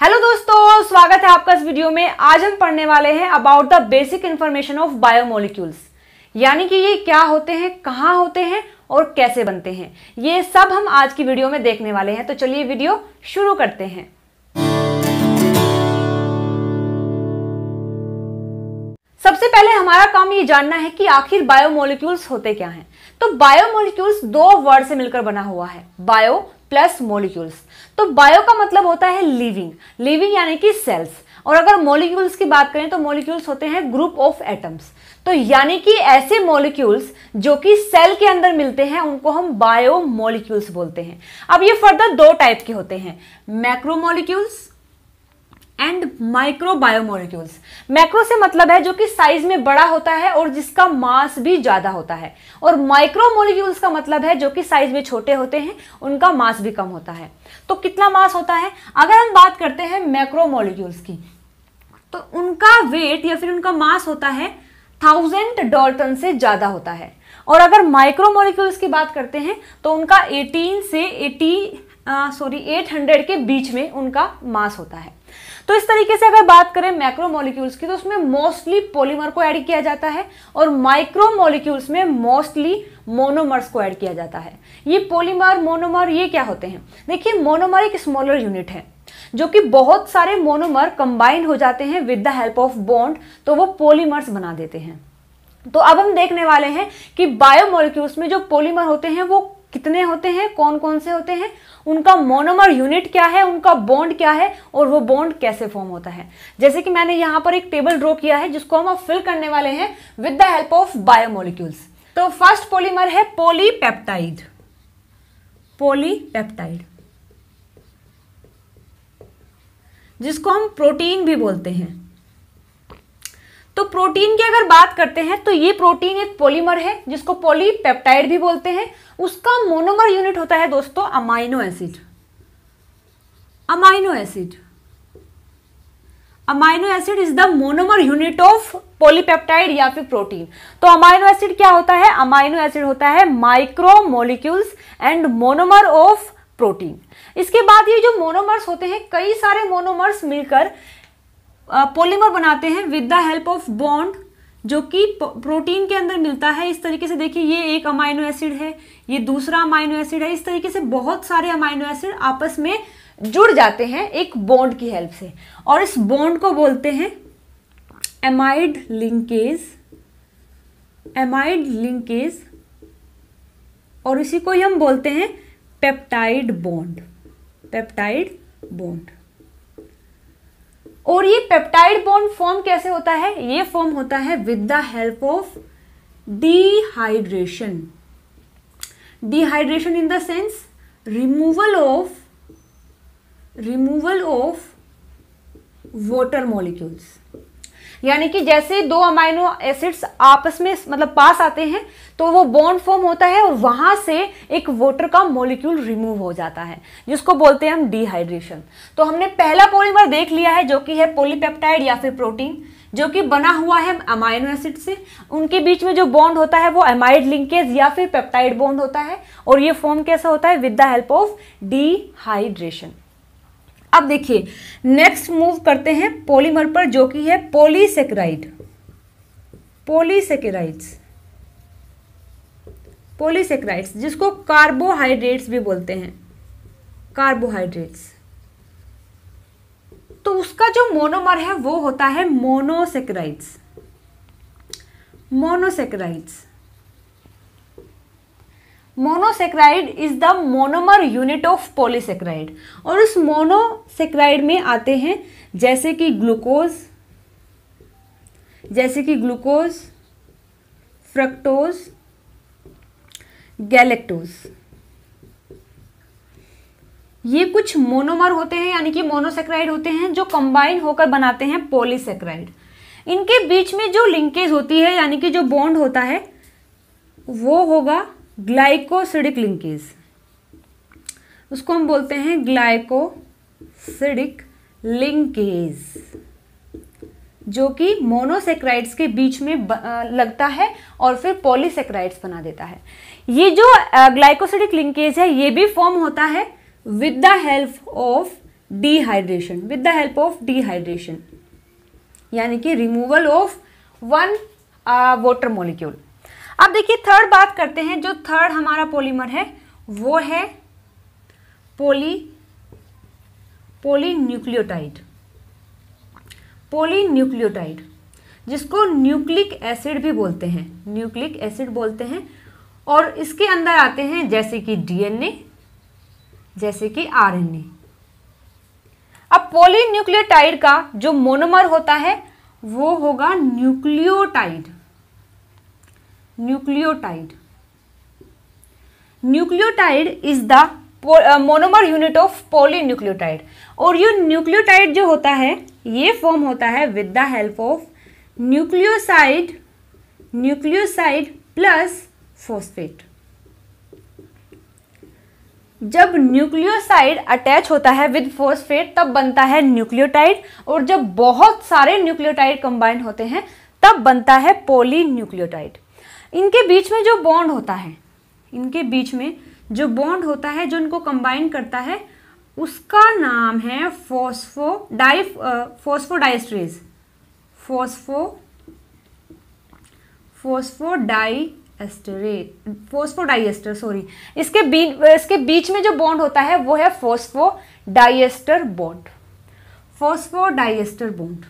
Hello दोस्तों, स्वागत है आपका इस वीडियो में। आज हम पढ़ने वाले हैं about the basic information of biomolecules, यानी कि ये क्या होते हैं, कहाँ होते हैं और कैसे बनते हैं। ये सब हम आज की वीडियो में देखने वाले हैं। तो चलिए वीडियो शुरू करते हैं। सबसे पहले हमारा काम ये जानना है कि आखिर बायोमोलिक्यूल्स होते क्या हैं। तो बायोमोलिक्यूल्स दो वर्ड से मिलकर बना हुआ है, बायो प्लस मोलिक्यूल्स। तो बायो का मतलब होता है लिविंग, लिविंग यानी कि सेल्स। और अगर मोलिक्यूल्स की बात करें तो मोलिक्यूल्स होते हैं ग्रुप ऑफ एटम्स। तो यानी कि ऐसे मोलिक्यूल्स जो कि सेल के अंदर मिलते हैं उनको हम बायोमोलिक्यूल्स बोलते हैं। अब ये फर्दर दो टाइप के होते हैं, macromolecules and micro biomolecules. Macro से मतलब है जो कि साइज में बड़ा होता है और जिसका मास भी ज्यादा होता है, और माइक्रो मोलिक्यूल्स का मतलब है जो कि साइज में छोटे होते हैं, उनका मास भी कम होता है। तो कितना मास होता है? अगर हम बात करते हैं मैक्रो मोलिक्यूल्स की, तो उनका वेट या फिर उनका मास होता है 1000 डाल्टन से ज्यादा होता है। और अगर माइक्रो मोलिक्यूल्स की बात करते हैं तो उनका 18 से 800 के बीच में उनका मास होता है। तो इस तरीके से अगर बात करें मैक्रो मॉलिक्यूल्स की, तो उसमें मोस्टली पॉलीमर को ऐड किया जाता है और माइक्रो मॉलिक्यूल्स में मोस्टली मोनोमर्स को ऐड किया जाता है। ये पॉलीमर, मोनोमर, ये क्या होते हैं? देखिए, मोनोमर एक स्मॉलर यूनिट है जो कि बहुत सारे मोनोमर कंबाइन हो जाते हैं with the help of bond, तो वो पॉलीमर्स बना देते हैं। तो अब हम देखने वाले हैं कि बायोमोलिक्यूल्स में जो पॉलीमर होते हैं वो कितने होते हैं, कौन कौन से होते हैं, उनका मोनोमर यूनिट क्या है, उनका बॉन्ड क्या है और वो बॉन्ड कैसे फॉर्म होता है। जैसे कि मैंने यहां पर एक टेबल ड्रॉ किया है जिसको हम अब फिल करने वाले हैं with the help of biomolecules. तो फर्स्ट पॉलीमर है पॉलीपेप्टाइड। पॉलीपेप्टाइड जिसको हम प्रोटीन भी बोलते हैं। तो प्रोटीन की अगर बात करते हैं तो ये प्रोटीन एक पॉलीमर है जिसको पॉलीपेप्टाइड भी बोलते हैं। उसका मोनोमर यूनिट होता है दोस्तों amino acid. Amino acid, amino acid is the monomer unit of polypeptide या फिर प्रोटीन। तो अमाइनो एसिड क्या होता है? अमाइनो एसिड होता है micro molecules and monomer of protein. इसके बाद ये जो मोनोमर्स होते हैं, कई सारे मोनोमर्स मिलकर पॉलीमर बनाते हैं with the help of bond जो कि प्रोटीन के अंदर मिलता है। इस तरीके से देखिए, ये एक अमाइनो एसिड है, ये दूसरा अमाइनो एसिड है। इस तरीके से बहुत सारे अमाइनो एसिड आपस में जुड़ जाते हैं एक बॉन्ड की हेल्प से, और इस बॉन्ड को बोलते हैं एमाइड लिंकेज। एमाइड लिंकेज, और इसी को ही हम बोलते हैं पेप्टाइड बॉन्ड। Peptide bond. और ये पेप्टाइड बॉन्ड फॉर्म कैसे होता है? ये फॉर्म होता है with the help of dehydration. Dehydration in the sense removal of water molecules. यानी कि जैसे दो अमाइनो एसिड्स आपस में मतलब पास आते हैं तो वो बॉन्ड फॉर्म होता है और वहां से एक वाटर का मॉलिक्यूल रिमूव हो जाता है, जिसको बोलते हैं हम डिहाइड्रेशन। तो हमने पहला पॉलीमर देख लिया है जो कि है पॉलीपेप्टाइड या फिर प्रोटीन, जो कि बना हुआ है अमाइनो एसिड से। उनके बीच में जो बॉन्ड होता है वो एमाइड लिंकेज या फिर पेप्टाइड बॉन्ड होता है, और ये फॉर्म कैसा होता है? With the help of dehydration. अब देखिए, नेक्स्ट मूव करते हैं पॉलीमर पर जो कि है पॉलीसेकेराइड। पॉलीसेकेराइड्स, पॉलीसेकेराइड्स जिसको कार्बोहाइड्रेट्स भी बोलते हैं, कार्बोहाइड्रेट्स। तो उसका जो मोनोमर है वो होता है monosaccharides. Monosaccharides, monosaccharide is the monomer unit of polysaccharide. और उस मोनोसेकेराइड में आते हैं जैसे कि ग्लूकोज, फ्रक्टोज, गैलेक्टोज। ये कुछ मोनोमर होते हैं, यानी कि मोनोसेकेराइड होते हैं जो कंबाइन होकर बनाते हैं पॉलीसेकेराइड। इनके बीच में जो लिंकेज होती है, यानी कि जो बॉन्ड होता है, वो होगा ग्लाइकोसिडिक लिंकेज। उसको हम बोलते हैं ग्लाइकोसिडिक लिंकेज, जो कि मोनोसेकेराइड्स के बीच में लगता है और फिर पॉलीसेकेराइड्स बना देता है। ये जो ग्लाइकोसिडिक लिंकेज है ये भी फॉर्म होता है with the help of dehydration, with the help of dehydration, यानी कि removal of one water molecule. अब देखिए थर्ड बात करते हैं। जो थर्ड हमारा पॉलीमर है वो है पॉलीन्यूक्लियोटाइड। पॉलीन्यूक्लियोटाइड जिसको न्यूक्लिक एसिड भी बोलते हैं, न्यूक्लिक एसिड बोलते हैं। और इसके अंदर आते हैं जैसे कि डीएनए, जैसे कि आरएनए। अब पॉलीन्यूक्लियोटाइड का जो मोनोमर होता है वो होगा nucleotide. Nucleotide, nucleotide is the monomer unit of polynucleotide. और ये न्यूक्लियोटाइड जो होता है ये फॉर्म होता है with the help of nucleoside, nucleoside plus phosphate. जब न्यूक्लियोसाइड अटैच होता है विद फॉस्फेट तब बनता है न्यूक्लियोटाइड, और जब बहुत सारे न्यूक्लियोटाइड कंबाइन होते हैं तब बनता है पॉलीन्यूक्लियोटाइड। इनके बीच में जो बॉन्ड होता है, इनके बीच में जो बॉन्ड होता है जो इनको कंबाइन करता है उसका नाम है फॉस्फोडाइएस्टरेज, फॉस्फोडाइएस्टर सॉरी। इसके बीच में जो बॉन्ड होता है वो है फॉस्फोडाइएस्टर बॉन्ड, फॉस्फोडाइएस्टर बॉन्ड।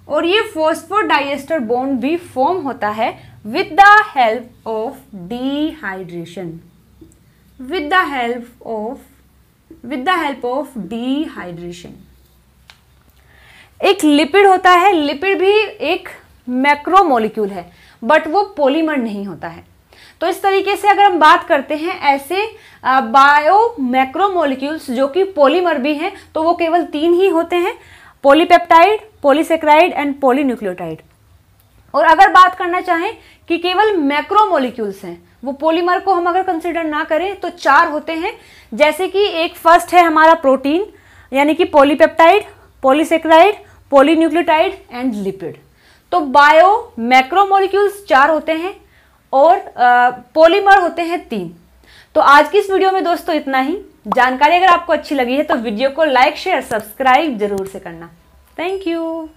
और ये फॉस्फोडाइएस्टर बॉन्ड भी फॉर्म होता है with the help of dehydration, with the help of dehydration. एक लिपिड होता है, लिपिड भी एक मैक्रोमोलिक्यूल है बट वो पॉलीमर नहीं होता है। तो इस तरीके से अगर हम बात करते हैं ऐसे बायो मैक्रोमोलिक्यूल्स जो कि पॉलीमर भी हैं तो वो केवल 3 ही होते हैं, पॉलीपेप्टाइड, पॉलीसेकेराइड एंड पॉलीन्यूक्लियोटाइड। और अगर बात करना चाहें कि केवल मैक्रोमोलिक्यूल्स हैं, वो पॉलीमर को हम अगर कंसिडर ना करें तो 4 होते हैं। जैसे कि एक फर्स्ट है हमारा प्रोटीन, यानी कि polypeptide, polysaccharide, polynucleotide and lipid. तो बायो मैक्रोमोलिक्यूल्स 4 होते हैं और पॉलीमर होते हैं 3। तो आज की इस वीडियो में दोस्तों इतना ही। जानकारी अगर आपको अच्छी लगी है तो वीडियो को लाइक, शेयर, सब्सक्राइब जरूर से करना। Thank you.